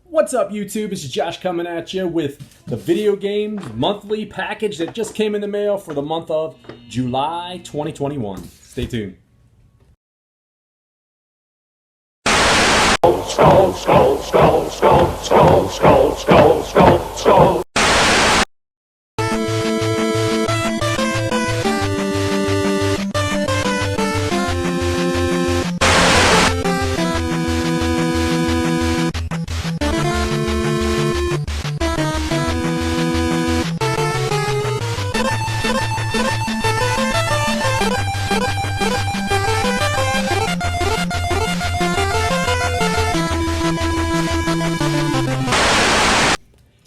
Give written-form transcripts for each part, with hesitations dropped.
What's up, YouTube? This is Josh coming at you with the video games monthly package that just came in the mail for the month of July 2021. Stay tuned. Skull, skull, skull, skull, skull, skull, skull, skull, skull.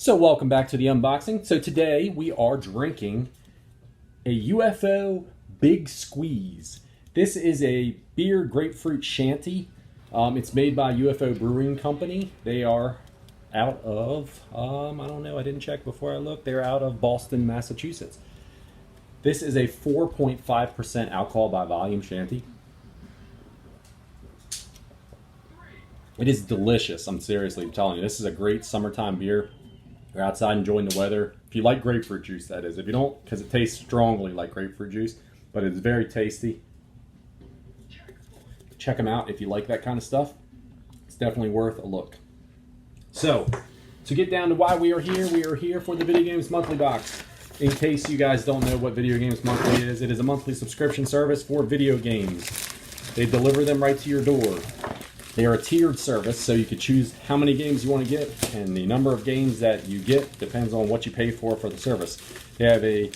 So welcome back to the unboxing. So today we are drinking a UFO Big Squeeze. This is a beer grapefruit shanty. It's made by UFO Brewing Company. They are out of, I don't know, I didn't check before I looked. They're out of Boston, Massachusetts. This is a 4.5% alcohol by volume shanty. It is delicious. I'm seriously telling you, this is a great summertime beer. You're outside enjoying the weather. If you like grapefruit juice, that is. If you don't, because it tastes strongly like grapefruit juice, but it's very tasty. Check them out if you like that kind of stuff. It's definitely worth a look. So, to get down to why we are here for the Video Games Monthly Box. In case you guys don't know what Video Games Monthly is, it is a monthly subscription service for video games. They deliver them right to your door. They are a tiered service, so you can choose how many games you want to get, and the number of games that you get depends on what you pay for the service. They have a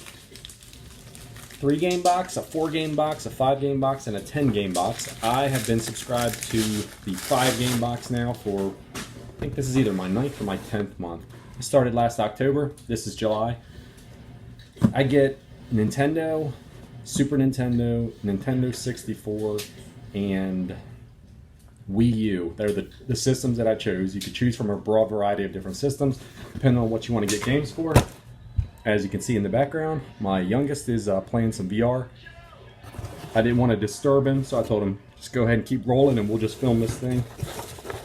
3-game box, a 4-game box, a 5-game box, and a 10-game box. I have been subscribed to the 5-game box now for, I think this is either my 9th or my 10th month. I started last October. This is July. I get Nintendo, Super Nintendo, Nintendo 64, and Wii U. They're the systems that I chose. You could choose from a broad variety of different systems, depending on what you want to get games for. As you can see in the background, my youngest is playing some VR. I didn't want to disturb him, so I told him, just go ahead and keep rolling and we'll just film this thing.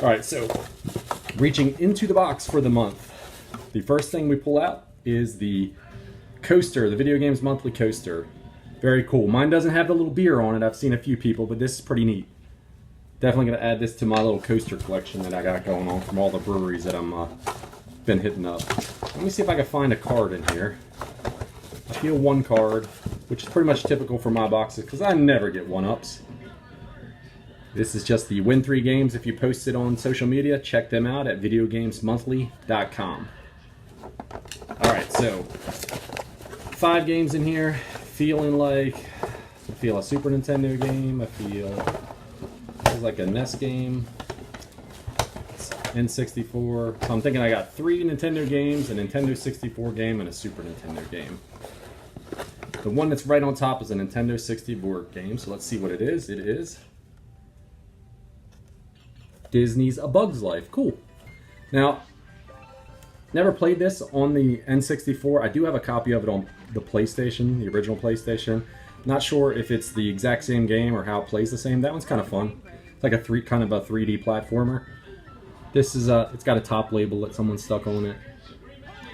Alright, so reaching into the box for the month. The first thing we pull out is the coaster, the Video Games Monthly coaster. Very cool. Mine doesn't have the little beer on it. I've seen a few people, but this is pretty neat. Definitely going to add this to my little coaster collection that I got going on from all the breweries that I'm been hitting up. Let me see if I can find a card in here. I feel one card, which is pretty much typical for my boxes because I never get one-ups. This is just the Win 3 games. If you post it on social media, check them out at videogamesmonthly.com. Alright, so 5 games in here. Feeling like, I feel a Super Nintendo game. I feel like a NES game, N64. So I'm thinking I got 3 Nintendo games, a Nintendo 64 game, and a Super Nintendo game. The one that's right on top is a Nintendo 64 game, so let's see what it is. It is Disney's A Bug's Life. Cool. Now, never played this on the N64. I do have a copy of it on the PlayStation, the original PlayStation. Not sure if it's the exact same game or how it plays the same. That one's kind of fun. It's like a kind of a 3D platformer. This is it's got a top label that someone stuck on it.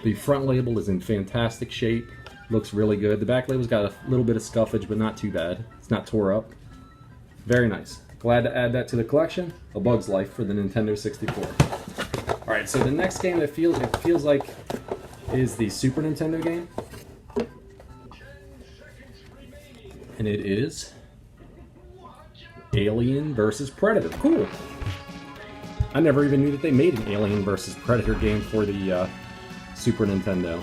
The front label is in fantastic shape. Looks really good. The back label's got a little bit of scuffage, but not too bad. It's not tore up. Very nice. Glad to add that to the collection. A Bug's Life for the Nintendo 64. All right, so the next game that feels like is the Super Nintendo game, and it is Alien vs. Predator. Cool. I never even knew that they made an Alien vs. Predator game for the Super Nintendo.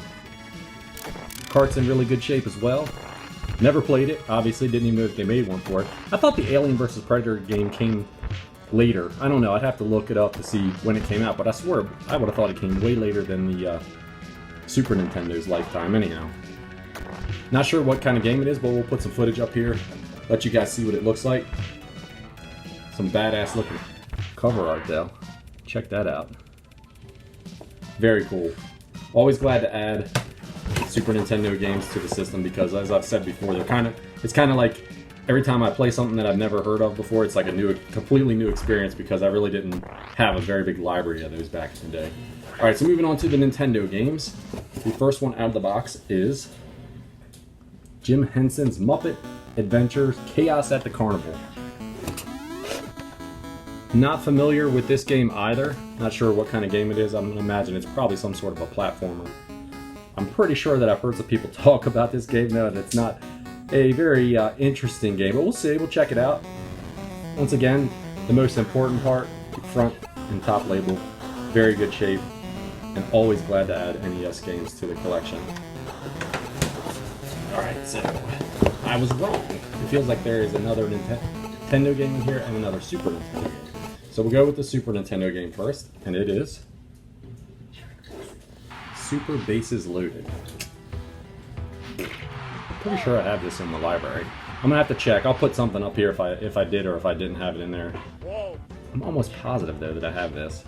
Cart's in really good shape as well. Never played it. Obviously, didn't even know that they made one for it. I thought the Alien vs. Predator game came later. I don't know. I'd have to look it up to see when it came out, but I swear I would have thought it came way later than the Super Nintendo's lifetime anyhow. Not sure what kind of game it is, but we'll put some footage up here. Let you guys see what it looks like. Some badass looking cover art though. Check that out. Very cool. Always glad to add Super Nintendo games to the system because, as I've said before, it's kind of like every time I play something that I've never heard of before, it's like a completely new experience because I really didn't have a very big library of those back in the day. All right, so moving on to the Nintendo games. The first one out of the box is Jim Henson's Muppet Adventures Chaos at the Carnival. Not familiar with this game either. Not sure what kind of game it is. I'm gonna imagine it's probably some sort of a platformer. I'm pretty sure that I've heard some people talk about this game now, and it's not a very interesting game, but we'll see. We'll check it out. Once again, the most important part, the front and top label, very good shape, and always glad to add NES games to the collection. Alright, so I was wrong. It feels like there is another Nintendo game in here and another Super Nintendo game. So we'll go with the Super Nintendo game first, and it is Super Bases Loaded. Pretty sure I have this in the library. I'm gonna have to check. I'll put something up here if I did or if I didn't have it in there. I'm almost positive though that I have this.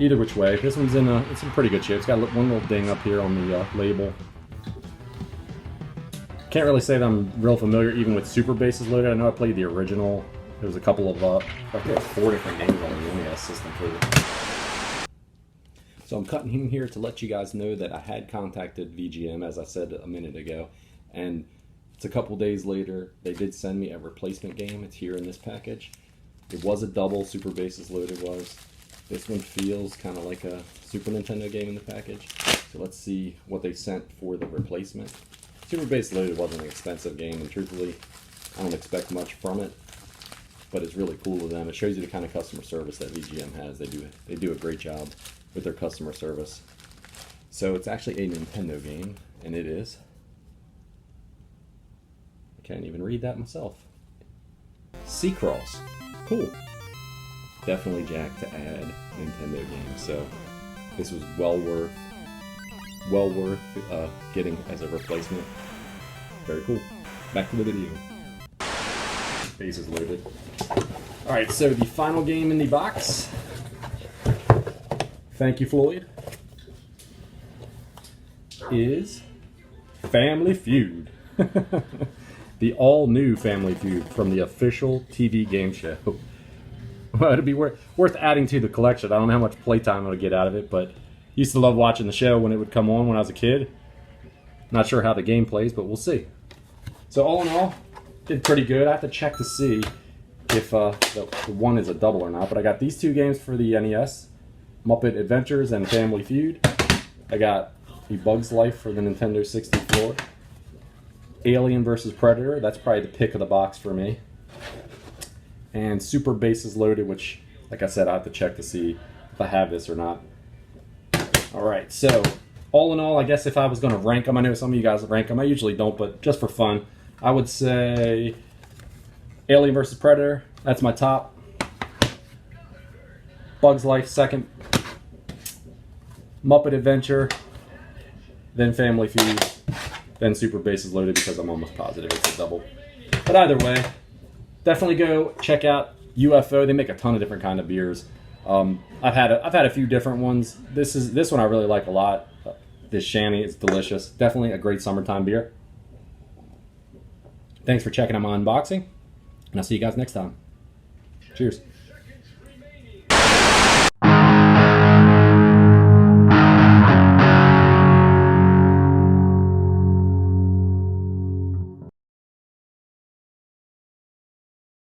Either which way, this one's it's in pretty good shape. It's got one little ding up here on the label. Can't really say that I'm real familiar even with Super Bases Loaded. I know I played the original. There was a couple of, I think 4 different games on the NES system for it. So I'm cutting in here to let you guys know that I had contacted VGM, as I said a minute ago, and it's a couple days later. They did send me a replacement game. It's here in this package. It was a double, Super Bases Loaded was. This one feels kind of like a Super Nintendo game in the package. So let's see what they sent for the replacement. Super Bases Loaded wasn't an expensive game, and truthfully, I don't expect much from it. But it's really cool of them. It shows you the kind of customer service that VGM has. They do a great job with their customer service. So it's actually a Nintendo game, and it is. I can't even read that myself. Seacross. Cool. Definitely jacked to add Nintendo games. So this was well worth getting as a replacement. Very cool. Back to the video. Bases loaded. Alright, so the final game in the box. Thank you, Floyd. Is Family Feud. The all-new Family Feud from the official TV game show. Well, it'd be worth adding to the collection. I don't know how much playtime I would get out of it, but used to love watching the show when it would come on when I was a kid. Not sure how the game plays, but we'll see. So all in all, did pretty good. I have to check to see if the one is a double or not, but I got these 2 games for the NES, Muppet Adventures and Family Feud. I got the Bug's Life for the Nintendo 64, Alien vs. Predator, that's probably the pick of the box for me, and Super Bases Loaded, which, like I said, I have to check to see if I have this or not. Alright, so all in all, I guess if I was going to rank them, I know some of you guys rank them, I usually don't, but just for fun, I would say Alien vs. Predator, that's my top. Bug's Life second. Muppet Adventure, then Family Feud, then Super Bases Loaded because I'm almost positive it's a double. But either way, definitely go check out UFO. They make a ton of different kind of beers. I've had a few different ones. This one I really like a lot. This shandy is delicious. Definitely a great summertime beer. Thanks for checking out my unboxing, and I'll see you guys next time. Cheers.